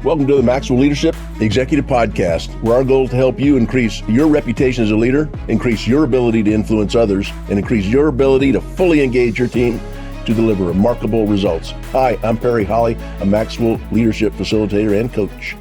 Welcome to the Maxwell Leadership Executive Podcast, where our goal is to help you increase your reputation as a leader, increase your ability to influence others, and increase your ability to fully engage your team to deliver remarkable results. Hi, I'm Perry Holley, a Maxwell Leadership Facilitator and Coach.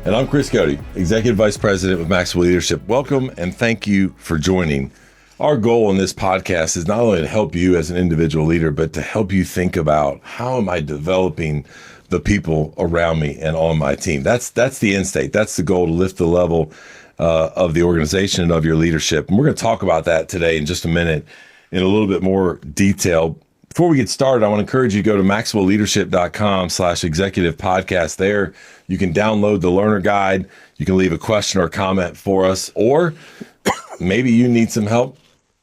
And I'm Chris Cody, Executive Vice President with Maxwell Leadership. Welcome and thank you for joining. Our goal in this podcast is not only to help you as an individual leader, but to help you think about how am I developing the people around me and on my team. That's the end state. That's the goal, to lift the level of the organization and of your leadership. And we're going to talk about that today in just a minute in a little bit more detail. Before we get started, I want to encourage you to go to maxwellleadership.com/executive podcast. There, you can download the learner guide. You can leave a question or comment for us, or maybe you need some help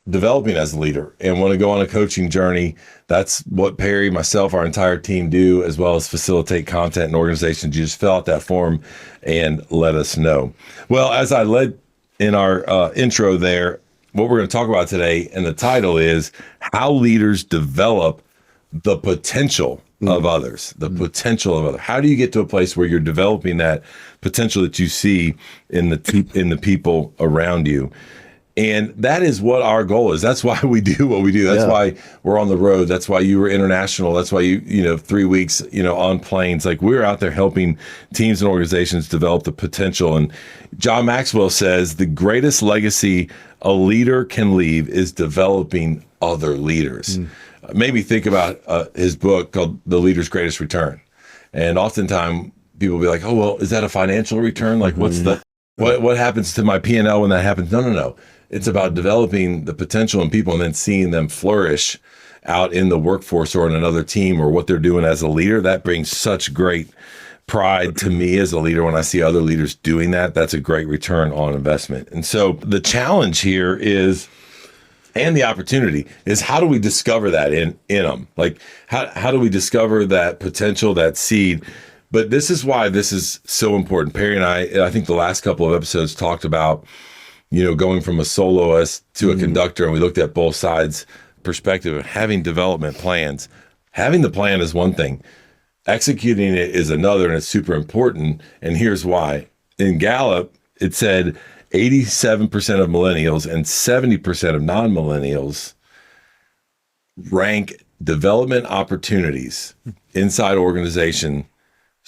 developing as a leader and want to go on a coaching journey. That's what Perry, myself, our entire team do, as well as facilitate content and organizations. You just fill out that form and let us know. Well, as I led in our intro there, what we're going to talk about today, and the title is How Leaders Develop the Potential of Others. The potential of others. How do you get to a place where you're developing that potential that you see in the people around you? And that is what our goal is. That's why we do what we do. That's why we're on the road. That's why you were international. That's why you 3 weeks, on planes. Like, we're out there helping teams and organizations develop the potential. And John Maxwell says the greatest legacy a leader can leave is developing other leaders. Made me think about his book called The Leader's Greatest Return. And oftentimes people will be like, oh, well, is that a financial return? Like, what happens to my P&L when that happens? No. It's about developing the potential in people and then seeing them flourish out in the workforce or in another team or what they're doing as a leader. That brings such great pride to me as a leader when I see other leaders doing that. That's a great return on investment. And so the challenge here is, and the opportunity is, how do we discover that in them? Like, how do we discover that potential, that seed? But this is why this is so important. Perry and I think the last couple of episodes talked about, going from a soloist to a conductor, and we looked at both sides perspective of having development plans. Having the plan is one thing. Executing it is another, and it's super important. And here's why. In Gallup, it said 87% of millennials and 70% of non-millennials rank development opportunities inside organization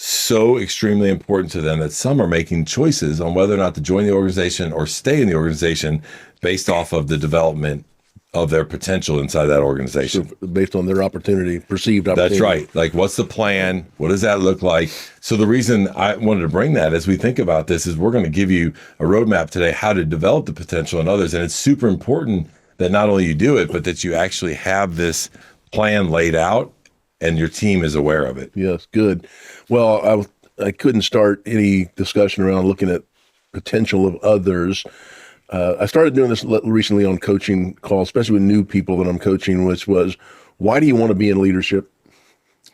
so extremely important to them that some are making choices on whether or not to join the organization or stay in the organization based off of the development of their potential inside that organization. So based on their opportunity, perceived opportunity. That's right. Like, what's the plan? What does that look like? So the reason I wanted to bring that as we think about this is we're going to give you a roadmap today, how to develop the potential in others. And it's super important that not only you do it, but that you actually have this plan laid out and your team is aware of it. Yes, good. Well, I couldn't start any discussion around looking at potential of others. I started doing this recently on coaching calls, especially with new people that I'm coaching, which was, why do you want to be in leadership?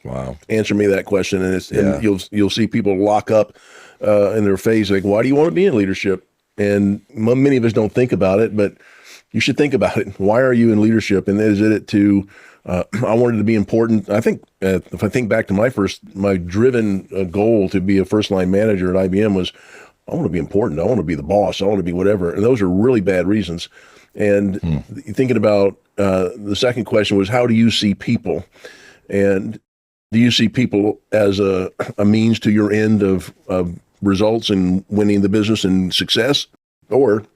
Wow. Answer me that question. And you'll see people lock up in their face, like, why do you want to be in leadership? And many of us don't think about it, but you should think about it. Why are you in leadership? And is it to I wanted to be important. I think if I think back to my driven goal to be a first line manager at IBM was, I want to be important. I want to be the boss. I want to be whatever. And those are really bad reasons. And thinking about the second question was, how do you see people? And do you see people as a means to your end of results and winning the business and success? Or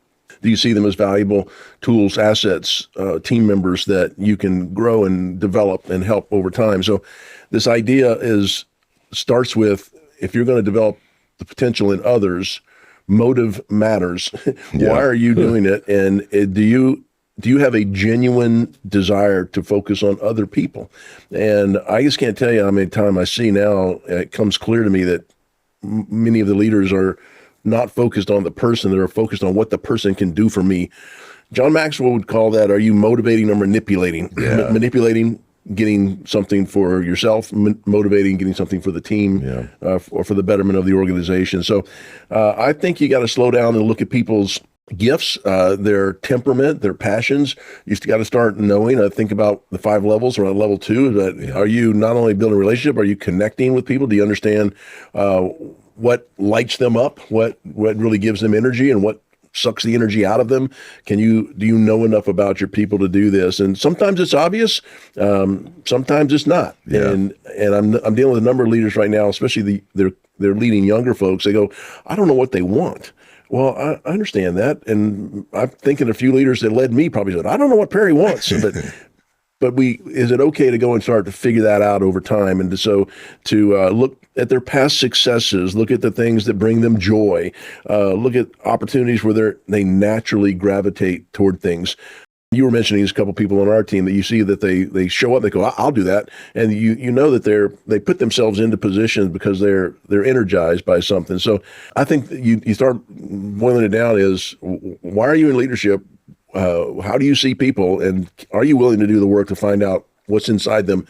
do you see them as valuable tools, assets, team members that you can grow and develop and help over time? So this idea starts with, if you're going to develop the potential in others, motive matters. Why are you doing it? And do you have a genuine desire to focus on other people? And I just can't tell you how many times I see now, it comes clear to me that many of the leaders are not focused on the person, they're focused on what the person can do for me. John Maxwell would call that, are you motivating or manipulating? Manipulating, getting something for yourself, motivating, getting something for the team, or for the betterment of the organization. So I think you got to slow down and look at people's gifts, their temperament, their passions. You got to start knowing, think about the 5 levels, or at level 2, that are you not only building a relationship, are you connecting with people? Do you understand what lights them up, what really gives them energy, and what sucks the energy out of them. Do you know enough about your people to do this? And sometimes it's obvious, sometimes it's not. Yeah. And I'm dealing with a number of leaders right now, especially they're leading younger folks. They go, I don't know what they want. Well, I understand that, and I'm thinking a few leaders that led me probably said, I don't know what Perry wants, but is it okay to go and start to figure that out over time? And to look at their past successes, look at the things that bring them joy, look at opportunities where they naturally gravitate toward things. You were mentioning there's a couple people on our team that you see that they show up, they go, I'll do that. And you know that they put themselves into positions because they're energized by something. So I think that you start boiling it down is, why are you in leadership? How do you see people? And are you willing to do the work to find out what's inside them,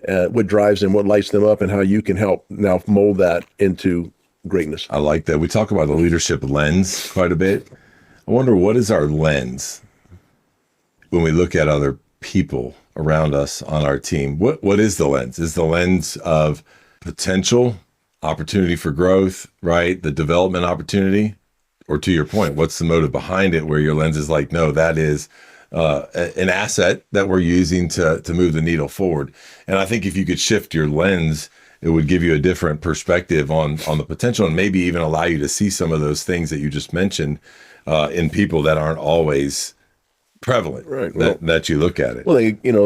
what drives them, what lights them up, and how you can help now mold that into greatness? I like that. We talk about the leadership lens quite a bit. I wonder, what is our lens when we look at other people around us on our team? What is the lens? Is the lens of potential, opportunity for growth, right? The development opportunity? Or to your point, what's the motive behind it, where your lens is like, no, that is an asset that we're using to move the needle forward. And I think if you could shift your lens, it would give you a different perspective on the potential, and maybe even allow you to see some of those things that you just mentioned in people that aren't always prevalent, right? That you look at it. Well,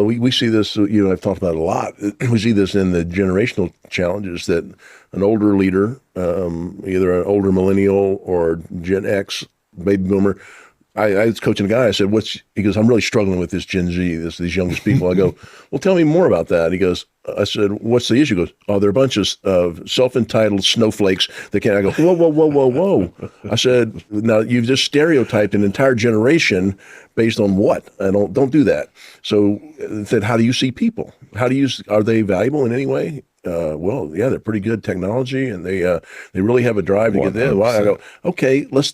we see this, I've talked about it a lot. We see this in the generational challenges that an older leader, either an older millennial or Gen X baby boomer, I was coaching a guy. I said, he goes, I'm really struggling with this Gen Z, these youngest people. I go, well, tell me more about that. He goes, I said, what's the issue? He goes, oh, they're a bunch of self-entitled snowflakes that can't. I go, whoa. I said, now you've just stereotyped an entire generation based on what? I don't do that. So I said, how do you see people? Are they valuable in any way? Well, yeah, they're pretty good technology, and they really have a drive to get there. Well, I go, okay, let's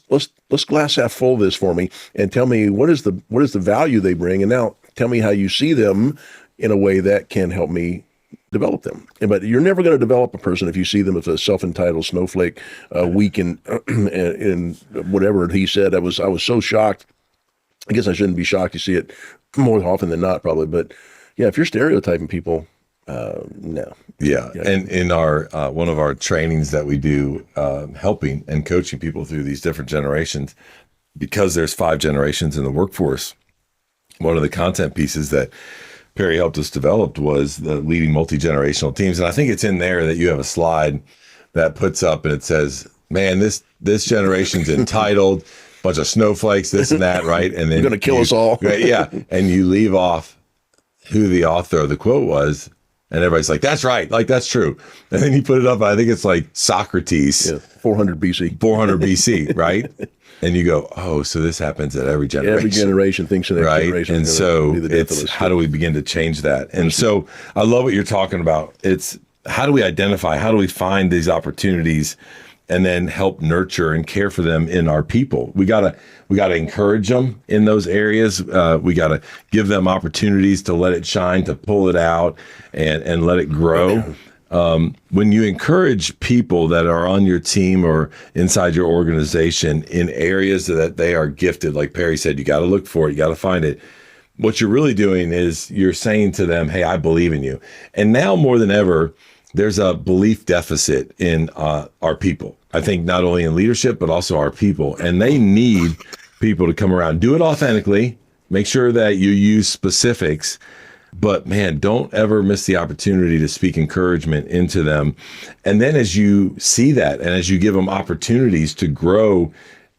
glass half full this for me, and tell me what is the value they bring, and now tell me how you see them in a way that can help me develop them. But you're never going to develop a person if you see them as a self-entitled snowflake, weak in whatever he said. I was so shocked. I guess I shouldn't be shocked. You see it more often than not, probably. But yeah, if you're stereotyping people, no. Yeah. And in our one of our trainings that we do, helping and coaching people through these different generations, because there's 5 generations in the workforce, one of the content pieces that Perry helped us develop was the leading multi-generational teams. And I think it's in there that you have a slide that puts up and it says, man, this generation's entitled, bunch of snowflakes, this and that, right? And then you're going to kill us all. Right, yeah. And you leave off who the author of the quote was. And everybody's like, that's right. Like, that's true. And then you put it up, I think it's like Socrates. Yeah, 400 BC. 400 BC, right? And you go, oh, so this happens at every generation. Every generation thinks the next generation. And so it's how do we begin to change that? And so I love what you're talking about. It's how do we identify, how do we find these opportunities and then help nurture and care for them in our people? We gotta encourage them in those areas. We gotta give them opportunities to let it shine, to pull it out and let it grow. When you encourage people that are on your team or inside your organization in areas that they are gifted, like Perry said, you got to look for it, you got to find it. What you're really doing is you're saying to them, hey, I believe in you. And now more than ever, there's a belief deficit in our people. I think not only in leadership, but also our people. And they need people to come around, do it authentically, make sure that you use specifics. But man, don't ever miss the opportunity to speak encouragement into them. And then as you see that, and as you give them opportunities to grow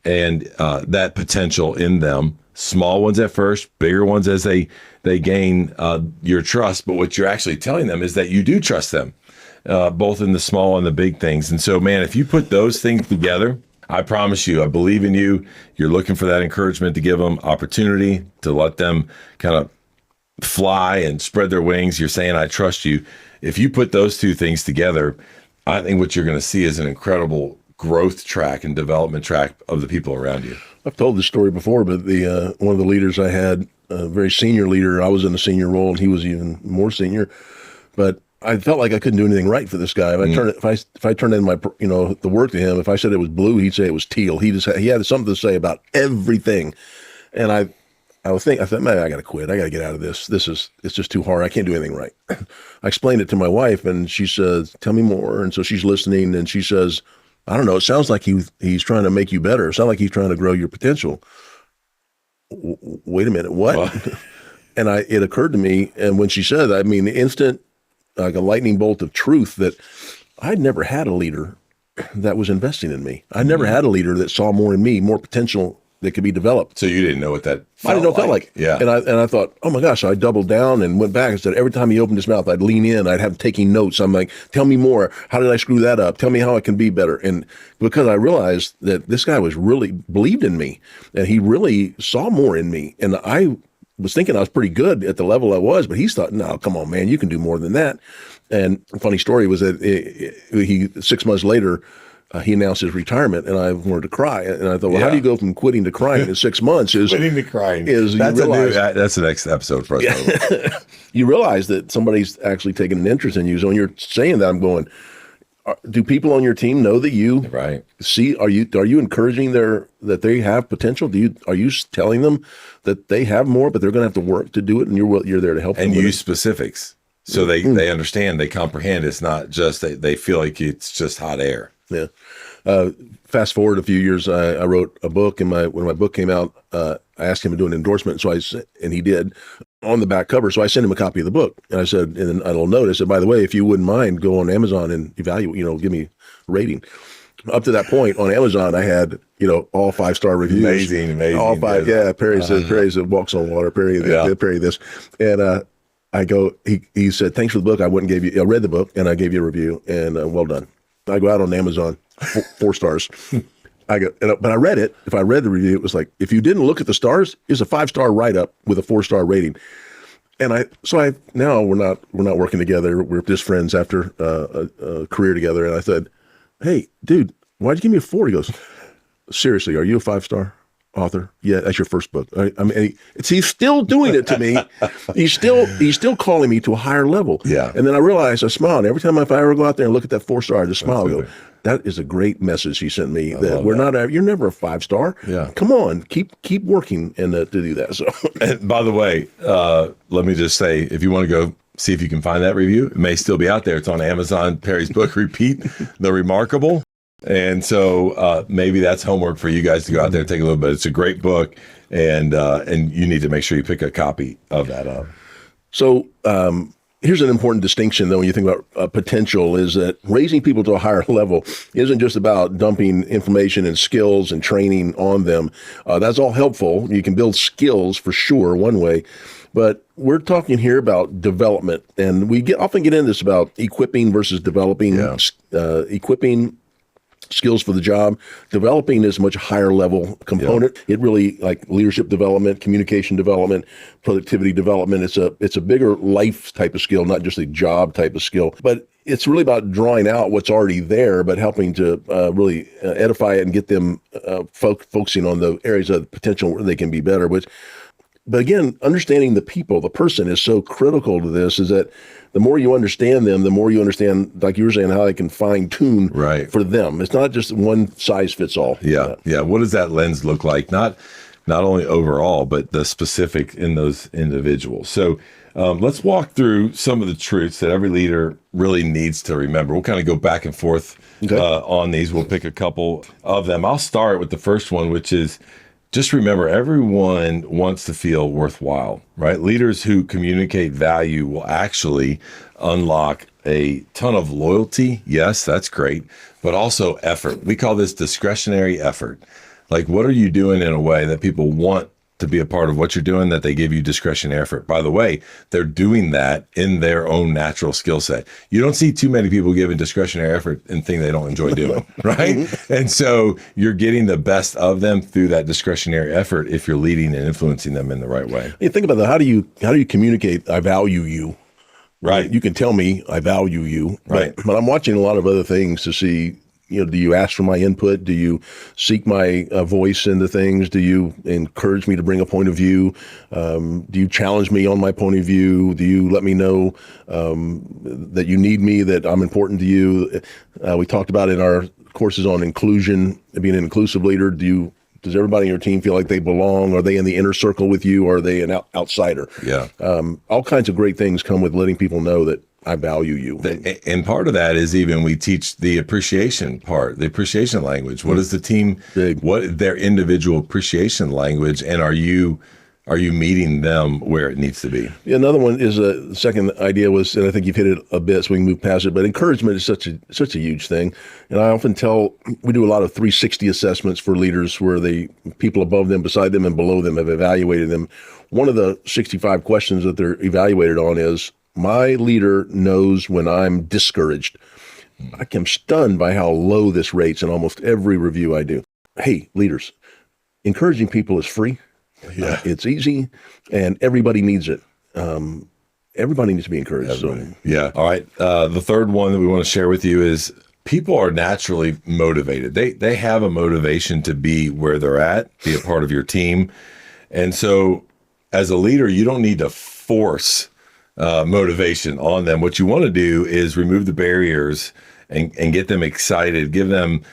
and that potential in them, small ones at first, bigger ones as they gain your trust. But what you're actually telling them is that you do trust them, both in the small and the big things. And so, man, if you put those things together, I promise you, I believe in you. You're looking for that encouragement to give them opportunity, to let them kind of fly and spread their wings. You're saying, I trust you. If you put those two things together, I think what you're going to see is an incredible growth track and development track of the people around you. I've told this story before, but one of the leaders I had, a very senior leader, I was in a senior role and he was even more senior, but I felt like I couldn't do anything right for this guy. If I turned in my, the work to him, if I said it was blue, he'd say it was teal. He had something to say about everything. And I thought, man, I got to quit. I got to get out of this. It's just too hard. I can't do anything right. I explained it to my wife, and she says, tell me more. And so she's listening, and she says, I don't know. It sounds like he's trying to make you better. It sounds like he's trying to grow your potential. Wait a minute, what? And it occurred to me, and when she said that, I mean, the instant, like a lightning bolt of truth, that I'd never had a leader that was investing in me. I never had a leader that saw more in me, more potential that could be developed. So you didn't know what that felt I didn't know what it felt like. Yeah. And I thought, oh my gosh, so I doubled down and went back and said, every time he opened his mouth, I'd lean in, I'd have taking notes. I'm like, tell me more. How did I screw that up? Tell me how I can be better. And because I realized that this guy was really believed in me and he really saw more in me. And I was thinking I was pretty good at the level I was, but he's thought, no, come on, man, you can do more than that. And a funny story was that he 6 months later, he announced his retirement, and I wanted to cry. And I thought, well, how do you go from quitting to crying in 6 months? Quitting to crying. That's the next episode for us. Yeah. You realize that somebody's actually taking an interest in you. So when you're saying that, I'm going, do people on your team know that you see? Are you encouraging that they have potential? Are you telling them that they have more, but they're going to have to work to do it, and you're there to help them? And use specifics so they understand, they comprehend. It's not just they feel like it's just hot air. Yeah. Fast forward a few years, I wrote a book, and when my book came out, I asked him to do an endorsement. And he did on the back cover. So I sent him a copy of the book, and I said, and a little note, I said, by the way, if you wouldn't mind, go on Amazon and evaluate, give me a rating. Up to that point on Amazon, I had, all 5-star reviews. Amazing. All 5. Yeah. Perry says walks on water. Perry this. And, I go, he said, thanks for the book. I read the book and I gave you a review, and well done. I go out on Amazon, 4 stars. But I read it. If I read the review, it was like, if you didn't look at the stars, it's a 5-star write-up with a 4-star rating. And now we're not working together. We're just friends after a career together. And I said, hey, dude, why'd you give me a 4? He goes, seriously, are you a 5-star author? Yeah, that's your first book. I mean, he's still doing it to me. He's still calling me to a higher level. Yeah. And then I realized, I smiled. Every time if I ever go out there and look at that 4-star, I just smile and go, that is a great message he sent me. You're never a 5-star. Yeah. Come on, keep working and to do that. So, and by the way, let me just say, if you want to go see if you can find that review, it may still be out there. It's on Amazon. Perry's book, Repeat the Remarkable. And so maybe that's homework for you guys to go out there and take a little bit. It's a great book, and you need to make sure you pick a copy of that up. So here's an important distinction, though, when you think about potential, is that raising people to a higher level isn't just about dumping information and skills and training on them. That's all helpful. You can build skills for sure, one way. But we're talking here about development, and we often get into this about equipping versus developing. Equipping skills for the job. Developing is a much higher level component. It really, like leadership development, communication development, productivity development. It's a bigger life type of skill, not just a job type of skill. But it's really about drawing out what's already there, but helping to really edify it and get them focusing on the areas of potential where they can be better. But again, understanding the people, the person, is so critical to this, is that the more you understand them, the more you understand, like you were saying, how they can fine tune for them. It's not just one size fits all. Yeah. What does that lens look like? Not only overall, but the specific in those individuals. So let's walk through some of the truths that every leader really needs to remember. We'll kind of go back and forth on these. We'll pick a couple of them. I'll start with the first one, which is, just remember, everyone wants to feel worthwhile, right? Leaders who communicate value will actually unlock a ton of loyalty. Yes, that's great, but also effort. We call this discretionary effort. Like, what are you doing in a way that people want to be a part of what you're doing, that they give you discretionary effort? By the way, they're doing that in their own natural skill set. You don't see too many people giving discretionary effort and think they don't enjoy doing, right? And so you're getting the best of them through that discretionary effort if you're leading and influencing them in the right way. You think about that. How do you communicate, I value you? Right. You can tell me I value you, but I'm watching a lot of other things to see do you ask for my input? Do you seek my voice into things? Do you encourage me to bring a point of view? Do you challenge me on my point of view? Do you let me know that you need me, that I'm important to you? We talked about in our courses on inclusion, being an inclusive leader. Does everybody in your team feel like they belong? Are they in the inner circle with you? Or are they an outsider? Yeah. All kinds of great things come with letting people know that I value you. And part of that is even we teach the appreciation part, the appreciation language. What is the team, what their individual appreciation language, and are you meeting them where it needs to be? Yeah, another one is the second idea was, and I think you've hit it a bit, so we can move past it. But encouragement is such a huge thing, and I often we do a lot of 360 assessments for leaders, where the people above them, beside them, and below them have evaluated them. One of the 65 questions that they're evaluated on is, my leader knows when I'm discouraged. I'm stunned by how low this rates in almost every review I do. Hey, leaders, encouraging people is free. Yeah. It's easy, and everybody needs it. Everybody needs to be encouraged. So. Yeah. All right. The third one that we want to share with you is people are naturally motivated. They have a motivation to be where they're at, be a part of your team. And so as a leader, you don't need to force motivation on them. What you want to do is remove the barriers and get them excited, give them,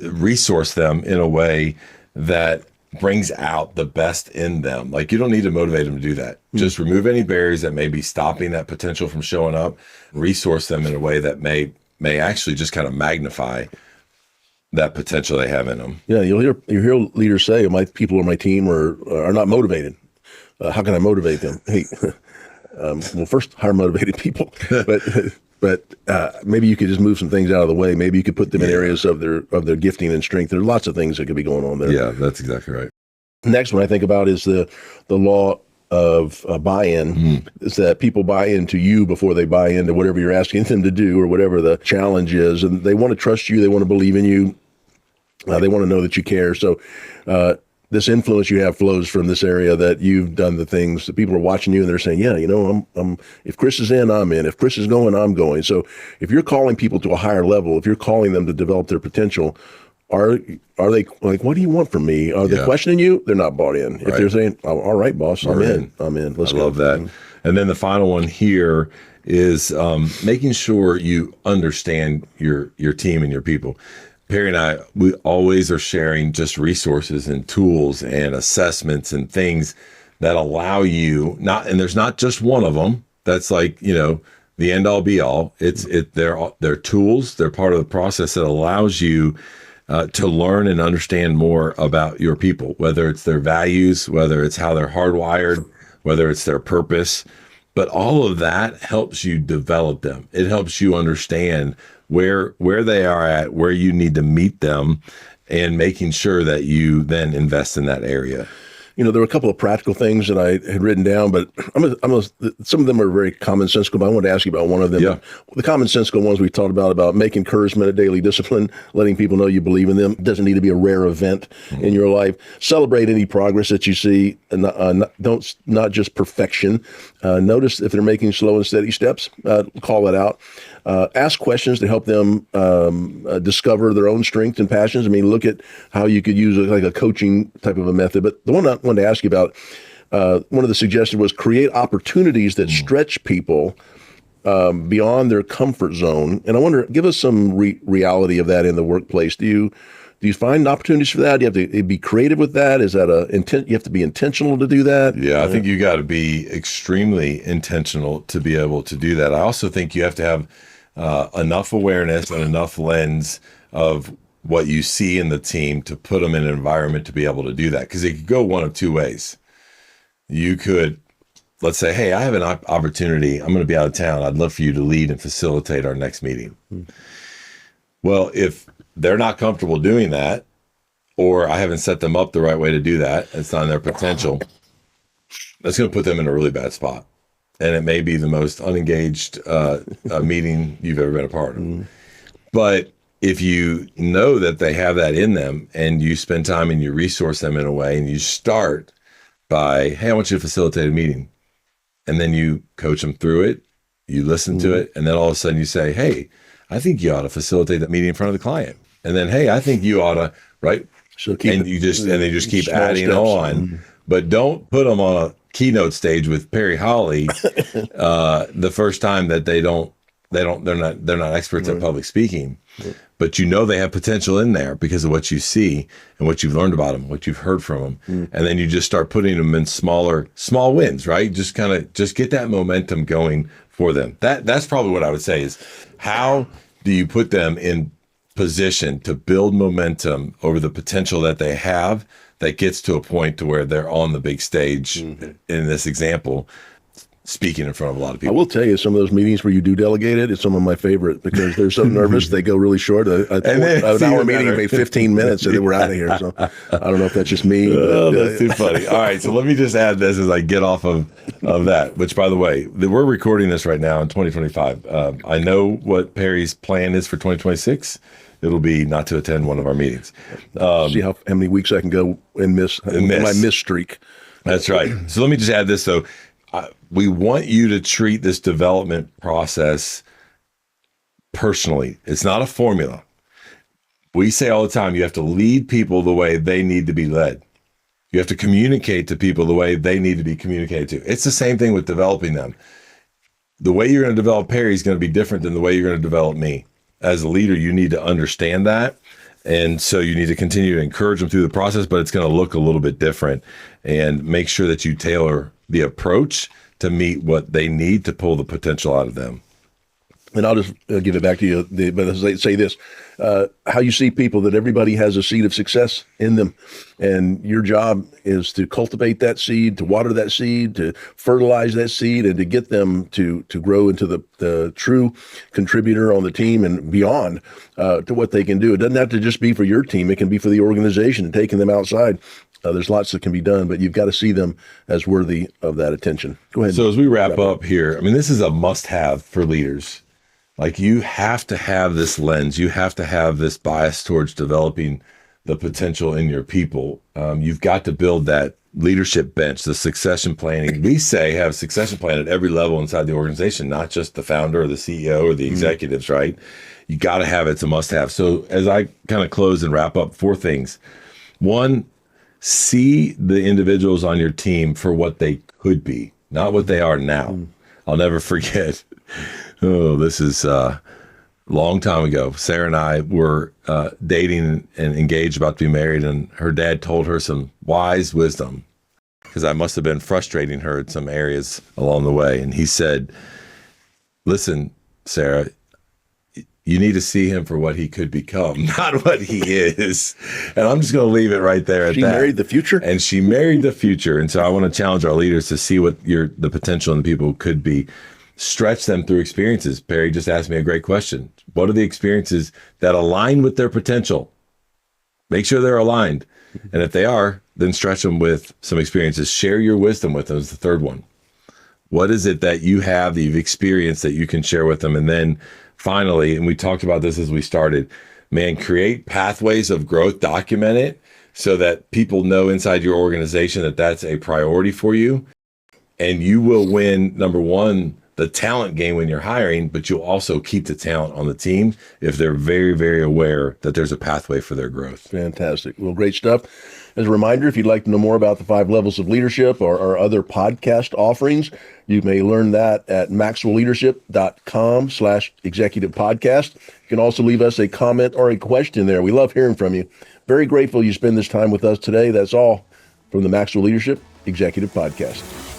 resource them in a way that brings out the best in them. Like, you don't need to motivate them to do that. Just remove any barriers that may be stopping that potential from showing up, resource them in a way that may actually just kind of magnify that potential they have in them. Yeah, you hear leaders say, my people on my team are not motivated. How can I motivate them? Hey, well, first hire motivated people, but maybe you could just move some things out of the way. Maybe you could put them in areas of their gifting and strength. There are lots of things that could be going on there. Yeah, that's exactly right. Next one I think about is the law of buy-in. Is that people buy into you before they buy into whatever you're asking them to do or whatever the challenge is, and they want to trust you. They want to believe in you. They want to know that you care. So this influence you have flows from this area, that you've done the things that people are watching you and they're saying, yeah, I'm if Chris is in, I'm in. If Chris is going, I'm going. So if you're calling people to a higher level, if you're calling them to develop their potential, are they like, what do you want from me? Are they questioning you? They're not bought in. If they're saying, oh, all right, boss, I'm in. Let's go. I love that. And then the final one here is making sure you understand your team and your people. Perry and I, we always are sharing just resources and tools and assessments and things that allow you and there's not just one of them that's like, the end all be all. They're tools. They're part of the process that allows you to learn and understand more about your people, whether it's their values, whether it's how they're hardwired, whether it's their purpose. But all of that helps you develop them. It helps you understand where they are at, where you need to meet them, and making sure that you then invest in that area. There were a couple of practical things that I had written down, but some of them are very commonsensical, but I wanted to ask you about one of them. Yeah. The commonsensical ones we talked about make encouragement a daily discipline, letting people know you believe in them. It doesn't need to be a rare event in your life. Celebrate any progress that you see, and not just perfection. Notice if they're making slow and steady steps, call it out. Ask questions to help them discover their own strengths and passions. I mean, look at how you could use like a coaching type of a method. But the one I wanted to ask you about, one of the suggestions was create opportunities that stretch people beyond their comfort zone. And I wonder, give us some reality of that in the workplace. Do you find opportunities for that? Do you have to be creative with that? Is that you have to be intentional to do that? Yeah, I think you got to be extremely intentional to be able to do that. I also think you have to have enough awareness and enough lens of what you see in the team to put them in an environment to be able to do that. Because it could go one of two ways. You could, let's say, hey, I have an opportunity. I'm going to be out of town. I'd love for you to lead and facilitate our next meeting. Well, if they're not comfortable doing that, or I haven't set them up the right way to do that, it's not in their potential, that's going to put them in a really bad spot. And it may be the most unengaged meeting you've ever been a part of. But if you know that they have that in them, and you spend time and you resource them in a way, and you start by, hey, I want you to facilitate a meeting. And then you coach them through it, you listen to it, and then all of a sudden you say, hey, I think you ought to facilitate that meeting in front of the client. And then, hey, I think you ought to, right? So And they just keep small adding steps. on, but don't put them on a keynote stage with Perry Holley the first time that they're not experts at public speaking. But they have potential in there because of what you see and what you've learned about them, what you've heard from them. And then you just start putting them in small wins, right? Just get that momentum going for them. That's probably what I would say is, how do you put them in position to build momentum over the potential that they have that gets to a point to where they're on the big stage in this example, speaking in front of a lot of I people. will tell you, some of those meetings where you do delegate it, it's some of my favorite because they're so nervous. They go really short. An hour meeting, maybe 15 minutes, and then we're out of here. So I don't know if that's just me. That's too funny. All right, so let me just add this as I get off of that, which, by the way, we're recording this right now in 2025. I know what Perry's plan is for 2026. It'll be not to attend one of our meetings. See how many weeks I can go and miss my miss streak. That's right. So let me just add this, though. We want you to treat this development process personally. It's not a formula. We say all the time, you have to lead people the way they need to be led. You have to communicate to people the way they need to be communicated to. It's the same thing with developing them. The way you're going to develop Perry is going to be different than the way you're going to develop me. As a leader, you need to understand that. And so you need to continue to encourage them through the process, but it's going to look a little bit different, and make sure that you tailor the approach to meet what they need to pull the potential out of them. And I'll just give it back to you. But as I say this, how you see people, that everybody has a seed of success in them. And your job is to cultivate that seed, to water that seed, to fertilize that seed, and to get them to grow into the true contributor on the team and beyond to what they can do. It doesn't have to just be for your team. It can be for the organization, and taking them outside. There's lots that can be done, but you've got to see them as worthy of that attention. Go ahead. So as we wrap up here, I mean, this is a must-have for leaders. Like, you have to have this lens. You have to have this bias towards developing the potential in your people. You've got to build that leadership bench, the succession planning. We say have succession plan at every level inside the organization, not just the founder or the CEO or the executives, right? You got to have it. It's a must-have. So as I kind of close and wrap up, 4 things. 1, see the individuals on your team for what they could be, not what they are now. I'll never forget. This is a long time ago. Sarah and I were dating and engaged, about to be married, and her dad told her some wise wisdom, because I must have been frustrating her in some areas along the way. And he said, "Listen, Sarah, you need to see him for what he could become, not what he is." And I'm just going to leave it right there at that. She married the future? And she married the future. And so I want to challenge our leaders to see what the potential in the people could be. Stretch them through experiences. Perry just asked me a great question. What are the experiences that align with their potential? Make sure they're aligned. And if they are, then stretch them with some experiences. Share your wisdom with them is the 3rd one. What is it that you have, that you've experienced, that you can share with them? And then finally, and we talked about this as we started, create pathways of growth, document it so that people know inside your organization that that's a priority for you. And you will win, number 1, the talent game when you're hiring, but you'll also keep the talent on the team if they're very, very aware that there's a pathway for their growth. Fantastic. Well, great stuff. As a reminder, if you'd like to know more about the 5 levels of leadership or our other podcast offerings, you may learn that at maxwellleadership.com/executive podcast. You can also leave us a comment or a question there. We love hearing from you. Very grateful you spend this time with us today. That's all from the Maxwell Leadership Executive Podcast.